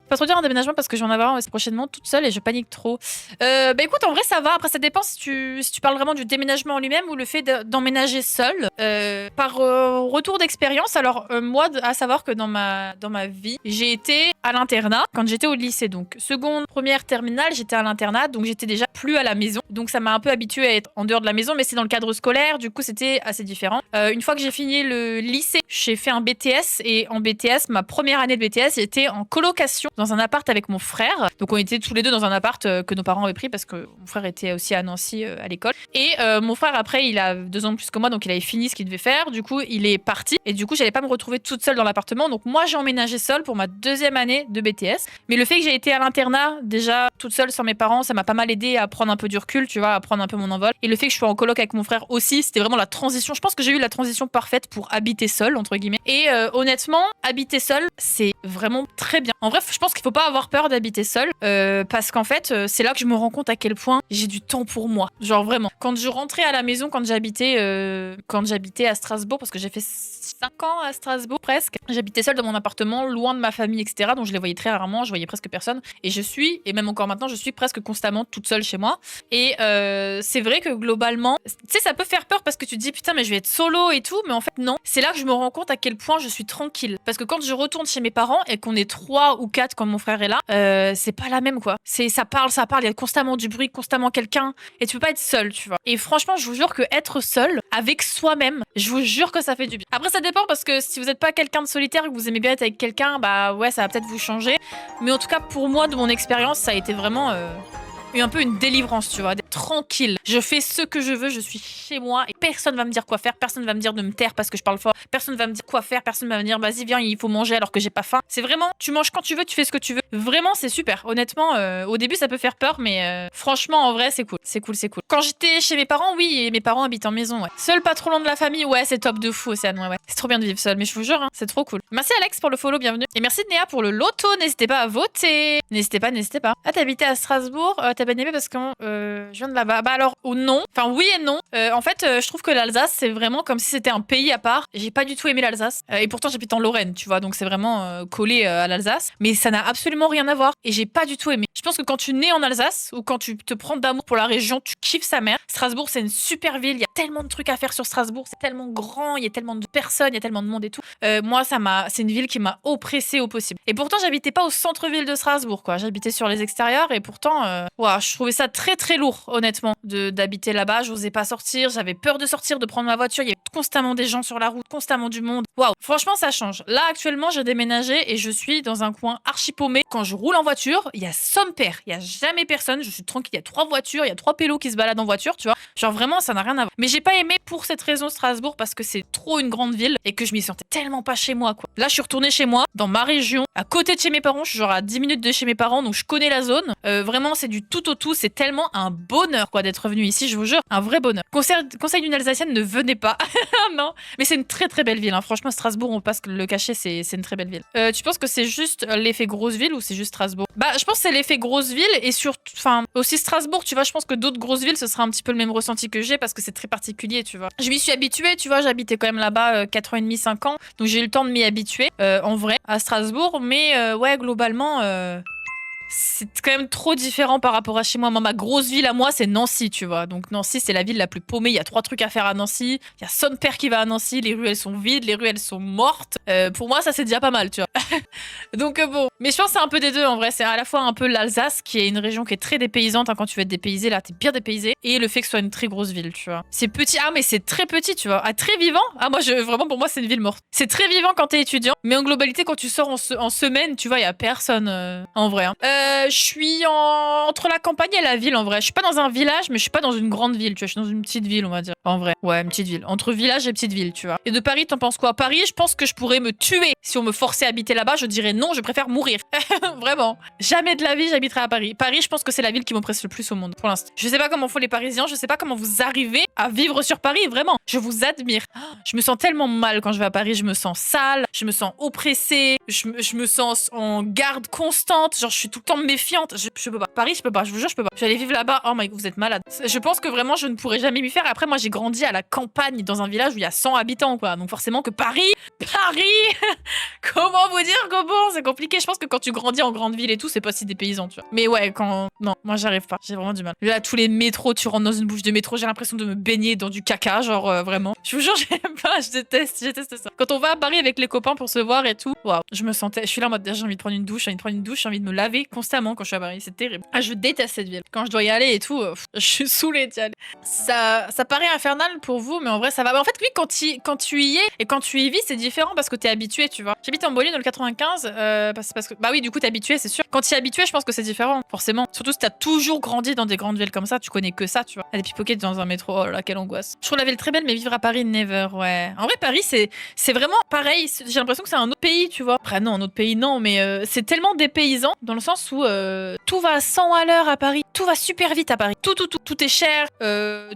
Pas trop dire un déménagement parce que je vais en avoir un prochainement toute seule et je panique trop. Bah écoute, en vrai, ça va. Après, ça dépend si tu parles vraiment du déménagement en lui-même ou le fait d'emménager seul. Par retour d'expérience, alors moi, à savoir que dans ma vie, j'ai été à l'internat quand j'étais au lycée. Donc, seconde, première, terminale, j'étais à l'internat. Donc, j'étais déjà plus à la maison. Donc, ça m'a un peu habituée à être en dehors de la maison, mais c'est dans le cadre scolaire. Du coup, c'était assez différent. Une fois que j'ai fini le lycée, j'ai fait un BTS. Et en BTS, ma première année de BTS, j'étais en colocation dans un appart avec mon frère. Donc, on était tous les deux dans un appart que nos parents avaient pris parce que mon frère était aussi à Nancy à l'école. Et mon frère, après, il a 2 ans de plus que moi, donc il avait fini ce qu'il devait faire. Du coup, il est parti. Et du coup, j'allais pas me retrouver toute seule dans l'appartement. Donc, moi, j'ai emménagé seule pour ma deuxième année de BTS. Mais le fait que j'ai été à l'internat, déjà, toute seule sans mes parents, ça m'a pas mal aidé à prendre un peu du recul, tu vois, à prendre un peu mon envol. Et le fait que je sois en coloc avec mon frère aussi, c'était vraiment la transition. Je pense que j'ai eu la transition parfaite pour habiter seule, entre guillemets. Et honnêtement, habiter seule, c'est vraiment très bien. En vrai, je pense qu'il faut pas avoir peur d'habiter seule parce qu'en fait, c'est là que je me rends compte à quel point j'ai du temps pour moi. Genre vraiment. Quand je rentrais à la maison, quand j'habitais à Strasbourg, parce que j'ai fait 5 ans à Strasbourg presque, j'habitais seule dans mon appartement, loin de ma famille, etc. Donc je les voyais très rarement, je voyais presque personne. Et même encore maintenant, je suis presque constamment toute seule chez moi. Et c'est vrai que globalement, tu sais, ça peut faire peur parce que tu te dis putain, mais je vais être solo et tout. Mais en fait, non. C'est là que je me rends compte à quel point je suis tranquille. Parce que quand je retourne chez mes parents et qu'on est 3 ou 4 quand mon frère est là, c'est pas la même quoi. Ça parle, il y a constamment du bruit, constamment quelqu'un. Et tu peux pas être seul, tu vois. Et franchement, je vous jure que être seul avec soi-même, je vous jure que ça fait du bien. Après, ça dépend parce que si vous n'êtes pas quelqu'un de solitaire et que vous aimez bien être avec quelqu'un, bah ouais, ça va peut-être vous changer. Mais en tout cas, pour moi, de mon expérience, ça a été vraiment un peu une délivrance, tu vois, d'être tranquille. Je fais ce que je veux, je suis chez moi et personne va me dire quoi faire, personne va me dire de me taire parce que je parle fort, personne va me dire quoi faire, personne va me dire vas-y viens, il faut manger alors que j'ai pas faim. C'est vraiment, tu manges quand tu veux, tu fais ce que tu veux. Vraiment, c'est super. Honnêtement, au début ça peut faire peur, mais franchement en vrai c'est cool, c'est cool, c'est cool. Quand j'étais chez mes parents, oui, et mes parents habitent en maison, ouais. Seul pas trop loin de la famille, ouais, c'est top de fou, Océane, ouais. C'est trop bien de vivre seul, mais je vous jure, hein, c'est trop cool. Merci Alex pour le follow, bienvenue. Et merci Néa pour le loto, n'hésitez pas à voter. N'hésitez pas, n'hésitez pas. Ah, t'habitais à Strasbourg, t'as bien aimé parce que je viens de là-bas. Bah alors, ou non. Enfin, oui et non. En fait, je trouve que l'Alsace, c'est vraiment comme si c'était un pays à part. J'ai pas du tout aimé l'Alsace. Et pourtant, j'habite en Lorraine, tu vois, donc c'est vraiment collé à l'Alsace. Mais ça n'a absolument rien à voir. Et j'ai pas du tout aimé. Je pense que quand tu nais en Alsace ou quand tu te prends d'amour pour la région, tu kiffes sa mère. Strasbourg, c'est une super ville. Il y a tellement de trucs à faire sur Strasbourg. C'est tellement grand. Il y a tellement de personnes. Il y a tellement de monde et tout. Moi, c'est une ville qui m'a oppressée au possible. Et pourtant, j'habitais pas au centre-ville de Strasbourg, quoi. J'habitais sur les extérieurs et pourtant, je trouvais ça très très lourd, honnêtement, d'habiter là-bas. J'osais pas sortir. J'avais peur de sortir, de prendre ma voiture. Il y avait constamment des gens sur la route, constamment du monde. Waouh. Franchement, ça change. Là, actuellement, j'ai déménagé et je suis dans un coin archi paumé. Quand je roule en voiture, il y a son père. Il y a jamais personne. Je suis tranquille. Il y a 3 voitures. Il y a 3 pélos qui se baladent en voiture, tu vois. Genre vraiment, ça n'a rien à voir. Mais j'ai pas aimé pour cette raison Strasbourg parce que c'est trop une grande ville et que je m'y sentais tellement pas chez moi, quoi. Là, je suis retournée chez moi, dans ma région, à côté de chez mes parents. Je suis genre à 10 minutes de chez mes parents, donc je connais la zone. Vraiment, c'est du tout au tout. C'est tellement un bonheur, quoi, d'être venu ici, je vous jure. Un vrai bonheur. Conseil d'une Alsacienne, ne venez pas. Non. Mais c'est une très très belle ville, hein. Franchement, Strasbourg, on passe le cacher, c'est une très belle ville. Tu penses que c'est juste l'effet grosse ville ou c'est juste Strasbourg? Bah, je pense que c'est l'effet grosse ville et surtout, enfin, aussi Strasbourg, tu vois. Je pense que d'autres grosses villes, ce sera un petit peu le même ressenti que j'ai parce que c'est très particulier, tu vois. Je m'y suis habituée, tu vois. J'habitais quand même là-bas 4 ans et demi, 5 ans. Donc j'ai eu le temps de m'y habituer, en vrai, à Strasbourg. Mais ouais, globalement, c'est quand même trop différent par rapport à chez moi. Moi, ma grosse ville à moi, c'est Nancy, tu vois. Donc Nancy, c'est la ville la plus paumée. Il y a 3 trucs à faire à Nancy. Il y a son père qui va à Nancy. Les rues, elles sont vides. Les rues, elles sont mortes. Pour moi, ça, c'est déjà pas mal, tu vois. Donc bon. Mais je pense que c'est un peu des deux, en vrai. C'est à la fois un peu l'Alsace, qui est une région qui est très dépaysante. Hein, quand tu veux être dépaysé, là, t'es bien dépaysé. Et le fait que ce soit une très grosse ville, tu vois. C'est petit. Ah, mais c'est très petit, tu vois. Ah, très vivant. Ah, moi, vraiment, pour moi, c'est une ville morte. C'est très vivant quand t'es étudiant. Mais en globalité, quand tu sors en semaine, tu vois, il y a personne, en vrai. Hein. Je suis entre la campagne et la ville, en vrai. Je suis pas dans un village, mais je suis pas dans une grande ville, tu vois. Je suis dans une petite ville, on va dire. En vrai. Ouais, une petite ville. Entre village et petite ville, tu vois. Et de Paris, t'en penses quoi? Paris, je pense que je pourrais me tuer. Si on me forçait à habiter là-bas, je dirais non, je préfère mourir. Vraiment. Jamais de la vie, j'habiterai à Paris. Paris, je pense que c'est la ville qui m'oppresse le plus au monde, pour l'instant. Je sais pas comment font les Parisiens, je sais pas comment vous arrivez à vivre sur Paris, vraiment. Je vous admire. Je me sens tellement mal quand je vais à Paris, je me sens sale, je me sens oppressée, je me sens en garde constante, genre je suis tout le temps méfiante. Je peux pas. Paris, je peux pas. Je vous jure, je peux pas. Je vais aller vivre là-bas. Oh my god, vous êtes malade. Je pense que vraiment, je ne pourrais jamais m'y faire. Après, moi, j'ai grandi à la campagne dans un village où il y a 100 habitants, quoi. Donc forcément que Paris, comment vous dire comment c'est compliqué. Je pense que quand tu grandis en grande ville et tout, c'est pas si dépaysant, tu vois. Mais ouais, non, moi, j'arrive pas. J'ai vraiment du mal. Là, tous les métros, tu rentres dans une bouche de métro, j'ai l'impression de me baigner dans du caca, genre vraiment. Je vous jure, j'aime pas. Je déteste ça. Quand on va à Paris avec les copains pour se voir et tout, waouh, je suis là en mode j'ai envie de prendre une douche, j'ai envie de me laver constamment quand je suis à Paris, c'est terrible. Ah, je déteste cette ville. Quand je dois y aller et tout, je suis saoulée d'y aller. Ça paraît infernal pour vous, mais en vrai ça va. Mais en fait, oui, quand tu y es et quand tu y vis, c'est différent parce que t'es habitué, tu vois. J'habite en Bolivie dans le 95, parce que bah oui, du coup t'es habitué, c'est sûr. Quand t'y es habitué, je pense que c'est différent, forcément. Surtout si t'as toujours grandi dans des grandes villes comme ça, tu connais que ça, tu vois. Des pickpockets dans un métro, oh là là, quelle angoisse. Je trouve la ville très belle, mais vivre à Paris, never, ouais. En vrai, Paris, c'est vraiment pareil. J'ai l'impression que c'est un autre pays, tu vois. Après, non, un autre pays, non, mais c'est tellement dépaysant dans le sens où tout va à 100 à l'heure à Paris. Tout va super vite à Paris. Tout est cher,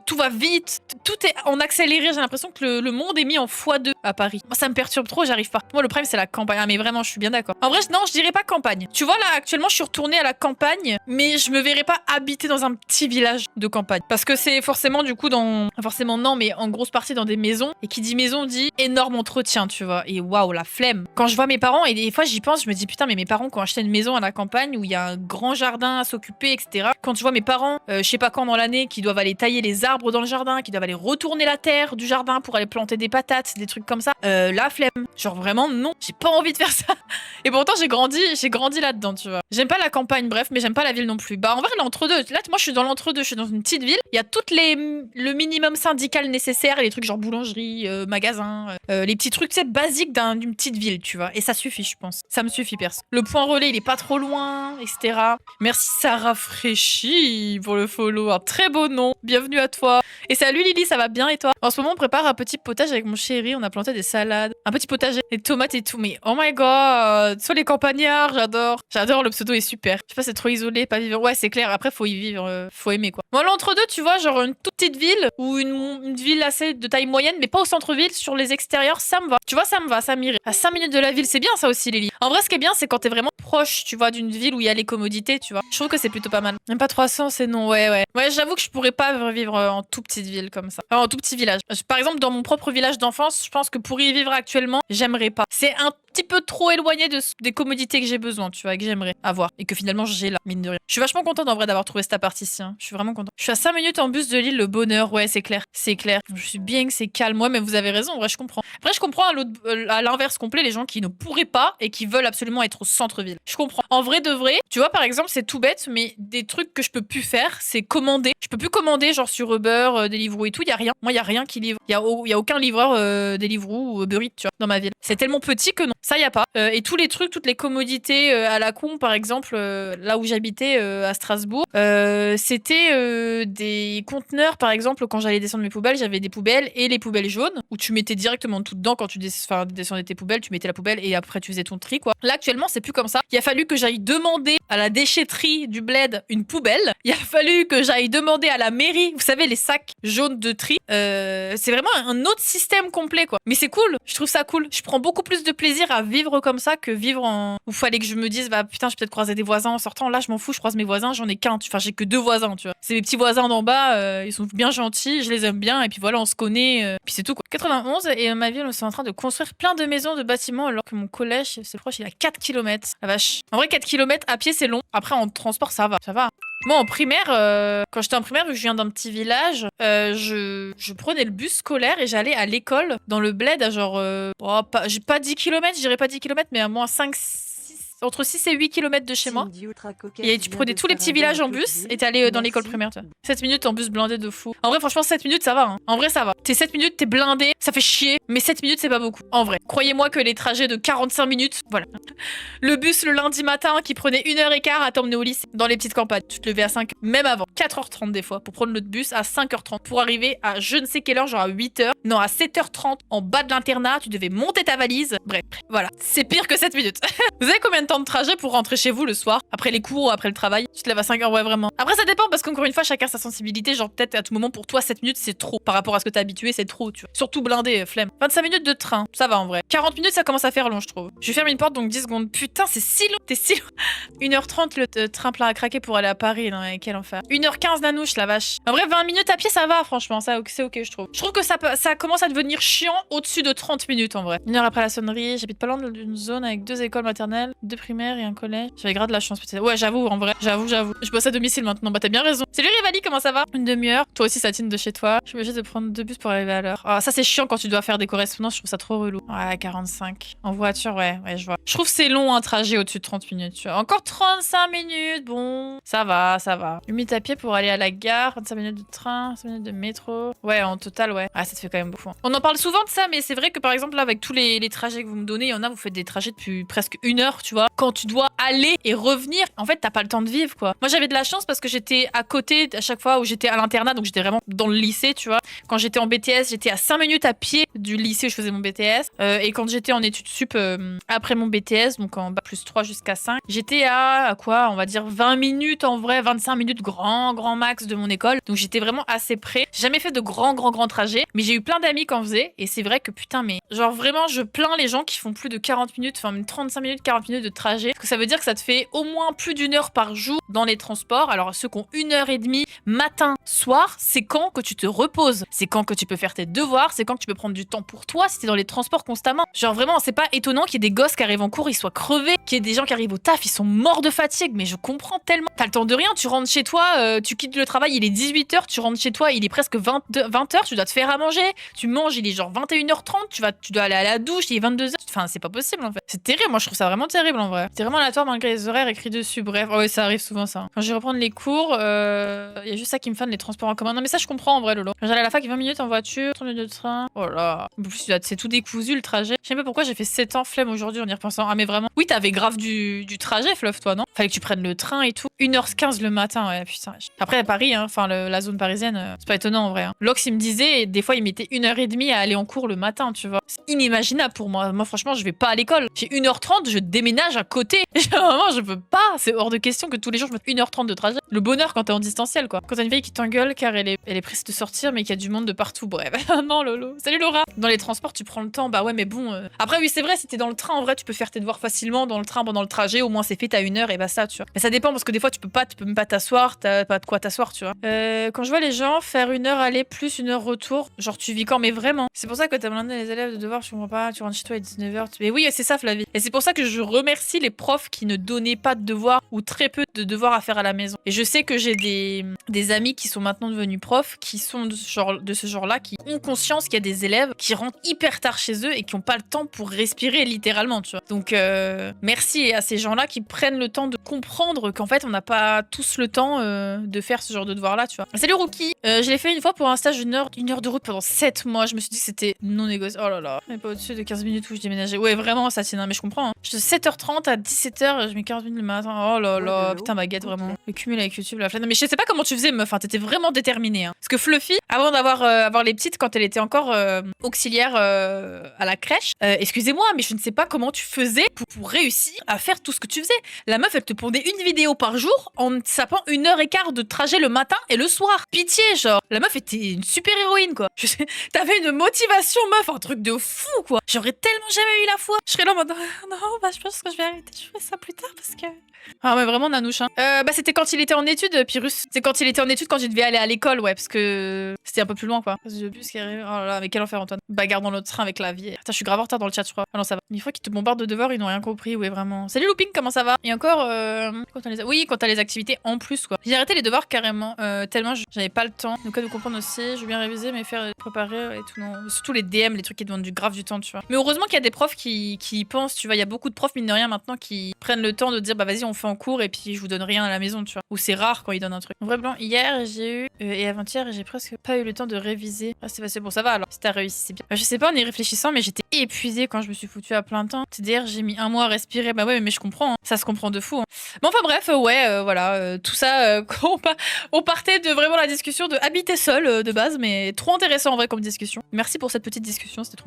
tout va vite. Tout est en accéléré. J'ai l'impression que le monde est mis en x2 à Paris. Moi, ça me perturbe trop, j'arrive pas. Moi, le problème, c'est la campagne. Ah, mais vraiment, je suis bien d'accord. En vrai, non, je dirais pas campagne. Tu vois, là, actuellement, je suis retournée à la campagne, mais je me verrais pas habiter dans un petit village de campagne. Parce que c'est forcément, du coup, forcément, non, mais en grosse partie dans des maisons. Et qui dit maison dit énorme entretien, tu vois. Et waouh, la flemme. Quand je vois mes parents, et des fois, j'y pense, je me dis, putain, mais mes parents qui ont acheté une maison à la campagne où il y a un grand jardin à s'occuper, etc. Quand je vois mes parents, je sais pas quand dans l'année, qui doivent aller tailler les arbres dans le jardin, qui doivent aller retourner la terre du jardin pour aller planter des patates, des trucs comme ça, la flemme. Genre vraiment, non, j'ai pas envie de faire ça. Et pourtant, j'ai grandi là-dedans, tu vois. J'aime pas la campagne, bref, mais j'aime pas la ville non plus. Bah, en vrai, l'entre-deux. Là, moi, je suis dans l'entre-deux. Je suis dans une petite ville. Il y a le minimum syndical nécessaire, les trucs genre boulangerie, magasin, les petits trucs, c'est basiques d'une petite ville, tu vois. Et ça suffit, je pense. Ça me suffit, perso. Le point relais, il est pas trop loin, etc. Merci, ça rafraîchit pour le follow. Un très beau nom. Bienvenue à toi. Et salut Lily, ça va bien et toi? En ce moment, on prépare un petit potage avec mon chéri. On a planté des salades. Un petit potager, des tomates et tout. Mais oh my god, soit les campagnards, j'adore. J'adore, le pseudo est super. Je sais pas, c'est trop isolé, pas vivre. Ouais, c'est clair. Après, faut y vivre, faut aimer quoi. Moi, l'entre-deux, tu vois, genre une toute petite ville ou une ville assez de taille moyenne, mais pas au centre-ville, sur les extérieurs, ça me va. Tu vois, ça me va, ça m'irait. À 5 minutes de la ville, c'est bien ça aussi, Lily. En vrai, ce qui est bien, c'est quand t'es vraiment proche, tu vois, d'une ville où il y a les commodités, tu vois. Je trouve que c'est plutôt pas mal. Même pas 300, c'est non, ouais. Ouais, j'avoue que je pourrais pas vivre en tout petite ville comme ça. Enfin, en tout petit village. Par exemple, dans mon propre village d'enfance, je pense que pour y vivre actuellement, j'aimerais pas. C'est un petit peu trop éloigné des commodités que j'ai besoin, tu vois, et que j'aimerais avoir. Et que finalement, j'ai là, mine de rien. Je suis vachement contente en vrai d'avoir trouvé cet appart ici. Hein. Je suis vraiment contente. Je suis à 5 minutes en bus de Lille, le bonheur. Ouais, c'est clair. C'est clair. Je suis bien que c'est calme. Ouais, mais vous avez raison. En vrai, je comprends. Après, je comprends à l'inverse complet les gens qui ne pourraient pas et qui veulent absolument être au centre-ville. Je comprends. En vrai de vrai, tu vois, par exemple, c'est tout bête, mais des trucs que je peux plus faire, c'est commander. Je peux plus commander, genre sur Uber, Deliveroo et tout. Il y a rien. Moi, il y a rien qui livre. Il y a aucun livreur Deliveroo ou Uber Eats, tu vois, dans ma ville. C'est tellement petit que non. Ça, y a pas. Et tous les trucs, toutes les commodités à la con, par exemple, là où j'habitais à Strasbourg, c'était des conteneurs, par exemple, quand j'allais descendre mes poubelles, j'avais des poubelles et les poubelles jaunes où tu mettais directement tout dedans quand tu descendais tes poubelles, tu mettais la poubelle et après tu faisais ton tri, quoi. Là, actuellement, c'est plus comme ça. Il a fallu que j'aille demander à la déchetterie du bled une poubelle. Il a fallu que j'aille demander à la mairie, vous savez, les sacs jaunes de tri. C'est vraiment un autre système complet, quoi. Mais c'est cool. Je trouve ça cool. Je prends beaucoup plus de plaisir à vivre comme ça que vivre où fallait que je me dise, bah putain, je vais peut-être croiser des voisins en sortant. Là, je m'en fous, je croise mes voisins, j'en ai qu'un. Enfin, j'ai que 2 voisins, tu vois. C'est mes petits voisins d'en bas, ils sont bien gentils, je les aime bien, et puis voilà, on se connaît, puis c'est tout, quoi. 91, et ma ville, on est en train de construire plein de maisons, de bâtiments, alors que mon collège, c'est proche, il a 4 km. La vache. En vrai, 4 km à pied, c'est long. Après, en transport, ça va. Ça va. Moi, en primaire, quand j'étais en primaire, vu que je viens d'un petit village, je prenais le bus scolaire et j'allais à l'école dans le bled à genre, j'ai pas 10 km, je dirais pas 10 km, mais à moins 5, 6, entre 6 et 8 km de chez moi. Et tu prenais tous les petits villages en bus et t'allais dans l'école primaire, tu vois. 7 minutes en bus blindé de fou. En vrai, franchement, 7 minutes, ça va. Hein. En vrai, ça va. T'es 7 minutes, t'es blindé, ça fait chier, mais 7 minutes, c'est pas beaucoup. En vrai. Croyez-moi que les trajets de 45 minutes, voilà. Le bus le lundi matin qui prenait 1h15 à t'emmener au lycée dans les petites campagnes. Tu te levais à 5, même avant, 4h30 des fois, pour prendre le bus à 5h30 pour arriver à je ne sais quelle heure, genre à 8h. Non, à 7h30 en bas de l'internat, tu devais monter ta valise. Bref, voilà. C'est pire que 7 minutes. Vous savez combien de temps temps de trajet pour rentrer chez vous le soir, après les cours ou après le travail. Tu te lèves à 5h, ouais, vraiment. Après, ça dépend parce qu'encore une fois, chacun sa sensibilité. Genre, peut-être à tout moment, pour toi, 7 minutes, c'est trop. Par rapport à ce que t'es habitué, c'est trop, tu vois. Surtout blindé, flemme. 25 minutes de train, ça va en vrai. 40 minutes, ça commence à faire long, je trouve. Je ferme une porte, donc 10 secondes. Putain, c'est si long, t'es si long. 1h30, le train plein à craquer pour aller à Paris. Non, mais quel enfer. 1h15, Nanouche, la vache. En vrai, 20 minutes à pied, ça va, franchement. Ça, c'est ok, je trouve. Je trouve que ça commence à devenir chiant au-dessus de 30 minutes, en vrai. 1 heure après la sonnerie, j'habite pas loin d'une zone avec 2 écoles maternelles, 2 primaires et un collège. J'avais grave de la chance, peut-être. Ouais, j'avoue, en vrai. J'avoue. Je bosse à domicile maintenant. Bah, t'as bien raison. Salut Rivali, comment ça va? Une demi-heure. Toi aussi, Satine de chez toi. Je suis obligée de prendre 2 bus pour arriver à l'heure. Ah, ça, c'est chiant quand tu dois faire des correspondances. Je trouve ça trop relou. Ouais, 45. En voiture, ouais, je vois. Je trouve c'est long un trajet au-dessus de 30 minutes, tu vois. Encore 35 minutes. Bon, ça va. 8 minutes à pied pour aller à la gare. 25 minutes de train, 5 minutes de métro. Ouais, en total, ouais. Ah, ça te fait quand même beaucoup. On en parle souvent de ça, mais c'est vrai que par exemple, là, avec tous les trajets que vous me donnez, il y en a, vous faites des trajets depuis presque 1 heure, tu vois. Quand tu dois aller et revenir, en fait, t'as pas le temps de vivre, quoi. Moi, j'avais de la chance parce que j'étais à côté à chaque fois où j'étais à l'internat, donc j'étais vraiment dans le lycée, tu vois. Quand j'étais en BTS, j'étais à 5 minutes à pied du lycée où je faisais mon BTS. Et quand j'étais en études sup après mon BTS, donc en bac plus 3 jusqu'à 5, j'étais à quoi, on va dire 20 minutes en vrai, 25 minutes grand max de mon école. Donc j'étais vraiment assez près. J'ai jamais fait de grands trajets, mais j'ai eu plein d'amis qui en faisaient. Et c'est vrai que putain, mais genre vraiment, je plains les gens qui font plus de 40 minutes, enfin même 35 minutes, 40 minutes de trajet. Parce que ça veut dire que ça te fait au moins plus d'1 heure par jour dans les transports. Alors ceux qui ont 1h30 matin, soir, c'est quand que tu te reposes. C'est quand que tu peux faire tes devoirs. C'est quand que tu peux prendre du temps pour toi si t'es dans les transports constamment. Genre vraiment, c'est pas étonnant qu'il y ait des gosses qui arrivent en cours, ils soient crevés, qu'il y ait des gens qui arrivent au taf, ils sont morts de fatigue. Mais je comprends tellement. T'as le temps de rien, tu rentres chez toi, tu quittes le travail, il est 18h, tu rentres chez toi, il est presque 20h, tu dois te faire à manger. Tu manges, il est genre 21h30, tu dois aller à la douche, il est 22h. Enfin, c'est pas possible en fait. C'est terrible, moi je trouve ça vraiment terrible en vrai. C'est vraiment aléatoire malgré les horaires écrits dessus. Bref, ouais, ça arrive souvent ça. Quand je vais reprendre les cours, il y a juste ça qui me fan, les transports en commun. Non mais ça je comprends en vrai, Lolo. Quand j'allais à la fac, 20 minutes en voiture, 30 minutes de train. Oh là. En plus, c'est tout décousu le trajet. Je sais pas pourquoi j'ai fait 7 ans flemme aujourd'hui en y repensant. Ah mais vraiment. Oui, t'avais grave du trajet, Fluff, toi, non? Fallait que tu prennes le train et tout. 1h15 le matin, ouais, putain. Après, à Paris, hein, enfin, la zone parisienne, c'est pas étonnant en vrai. Hein. Lox, il me disait, des fois, il mettait 1h30 à aller en cours le matin, tu vois. C'est inimaginable pour moi. Moi, franchement, je vais pas à l'école. J'ai 1h30, je déménage à côté. Vraiment, je peux pas. C'est hors de question que tous les jours, je mette 1h30 de trajet. Le bonheur quand t'es en distanciel, quoi. Quand t'as une fille qui t'engueule car elle est pressée de sortir, mais qu'il y a du monde de partout. Bref. Non, Lolo. Salut Laura. Dans les transports, tu prends le temps. Bah ouais, mais bon. Après, oui, c'est vrai, si t'es dans le train, en vrai, tu peux faire tes devoirs facilement dans le train pendant le trajet. Au moins, c'est fait, t'as 1 heure et bah ça, tu vois. Mais ça dépend parce que des fois, tu peux même pas t'asseoir. T'as pas de quoi t'asseoir, tu vois. Quand je vois les gens faire 1 heure aller plus 1 heure retour, genre, tu vis quand, mais vraiment. C'est pour ça que t'as blindé les élèves de devoirs, je comprends pas. Tu rentres chez toi à 19h. Mais oui, c'est ça, Flavie. Et c'est pour ça que je remercie les profs qui ne donnaient pas de devoirs ou très peu de devoirs à faire à la maison. Et je sais que j'ai des amis qui sont maintenant devenus profs, qui sont de ce genre-là, qui ont conscience qu'il y a des élèves qui rentrent hyper tard chez eux et qui n'ont pas le temps pour respirer littéralement, tu vois. Donc merci à ces gens-là qui prennent le temps de comprendre qu'en fait on n'a pas tous le temps de faire ce genre de devoir-là, tu vois. Salut Rookie, je l'ai fait une fois pour un stage d'une heure de route pendant 7 mois. Je me suis dit que c'était non négociable. Oh là là, mais pas au-dessus de 15 minutes où je déménageais. Ouais, vraiment, ça tient, mais je comprends. Hein. Je 7h30 à 17h, je mets 40 minutes le matin. Oh là là, putain, baguette, vraiment. Le cumul avec YouTube, la flemme. Mais je sais pas comment tu faisais, meuf. Hein. T'étais vraiment déterminée. Hein. Parce que Fluffy, avant avoir les petites, quand elle était encore auxiliaire à la crèche, excusez-moi, mais je ne sais pas comment tu faisais pour réussir à faire tout ce que tu faisais. La meuf, elle te pondait une vidéo par jour en sapant 1h15 de trajet le matin et le soir. Pitié, genre. La meuf était une super héroïne, quoi. T'avais une motivation, meuf, un truc de fou, quoi. J'aurais tellement jamais eu la foi. Je serais là en mode, non, bah je pense que je vais arrêter de jouer ça plus tard parce que... Ah mais vraiment Nanouche hein. Bah c'était quand il était en études Pyrrhus. C'est quand il était en études quand il devait aller à l'école ouais parce que c'était un peu plus loin quoi. Le bus qui arrive. Oh là là mais quel enfer Antoine. Bagarre dans l'autre train avec la vie. Putain je suis grave en retard dans le chat je crois. Ah non ça va. Une fois qu'ils te bombardent de devoirs ils n'ont rien compris ouais vraiment. Salut Looping comment ça va? Et encore oui quand t'as les activités en plus quoi. J'ai arrêté les devoirs carrément tellement j'avais pas le temps. Donc à de comprendre aussi je vais bien réviser mais faire préparer et tout non. Surtout les DM les trucs qui demandent du grave du temps tu vois. Mais heureusement qu'il y a des profs qui pensent tu vois il y a beaucoup de profs mine de rien maintenant qui prennent le temps de dire bah vas-y on fait en cours et puis je vous donne rien à la maison tu vois ou c'est rare quand ils donnent un truc en vrai blanc hier j'ai eu et avant-hier j'ai presque pas eu le temps de réviser c'est facile bon ça va alors si t'as réussi c'est bien je sais pas en y réfléchissant mais j'étais épuisée quand je me suis foutue à plein temps c'est-à-dire j'ai mis 1 mois à respirer bah ouais mais je comprends hein. Ça se comprend de fou hein. Bon enfin bref voilà tout ça on partait de vraiment la discussion de habiter seul de base mais trop intéressant en vrai comme discussion merci pour cette petite discussion c'était trop